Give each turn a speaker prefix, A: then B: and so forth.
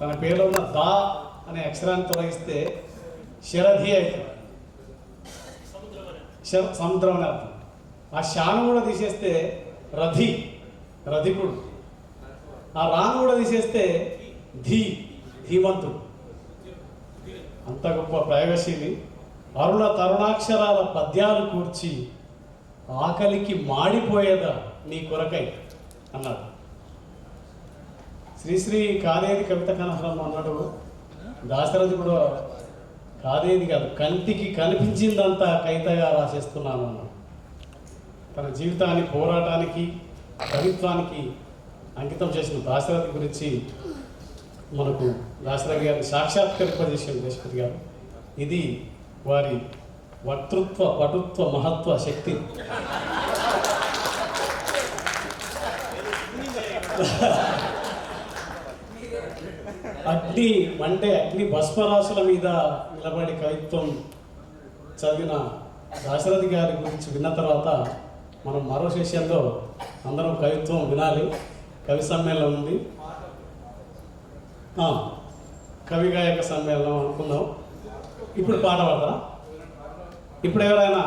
A: తన పేరులో ఉన్న దా అనే అక్షరాన్ని తొలగిస్తే శరధి అవుతుంది, సముద్రం అని అర్థం. ఆ శాను కూడా తీసేస్తే రథి, రథికుడు. ఆ రాను కూడా తీసేస్తే ధీ, ధీమంతుడు. అంత గొప్ప ప్రయోగశీలి. అరుణ తరుణాక్షరాల పద్యాలు కూర్చి ఆకలికి మాడిపోయేదా నీ కొరకై అన్నాడు. శ్రీశ్రీ కాదేది కవిత కనహరం అన్నాడు. దాశరథి కూడా కాదేది కాదు, కంటికి కనిపించిందంతా కవితగా రాసేస్తున్నాను అన్నాడు. తన జీవితాన్ని పోరాటానికి, కవిత్వానికి అంకితం చేసిన దాశరథి గురించి మనకు దాశరథి గారిని సాక్షాత్కరింపజేసిన దేశపతి గారు. ఇది వారి వక్తృత్వ, పటుత్వ, మహత్వ శక్తి. అగ్ని భస్మరాశుల మీద నిలబడి కవిత్వం చదివిన దాశరథి గారి గురించి విన్న తర్వాత మనం మరో సెషన్లో అందరం కవిత్వం వినాలి. కవి సమ్మేళనం ఉంది, కవి గాయక సమ్మేళనం అనుకుందాం. ఇప్పుడు పాట పాడతారా? ఇప్పుడు ఎవరైనా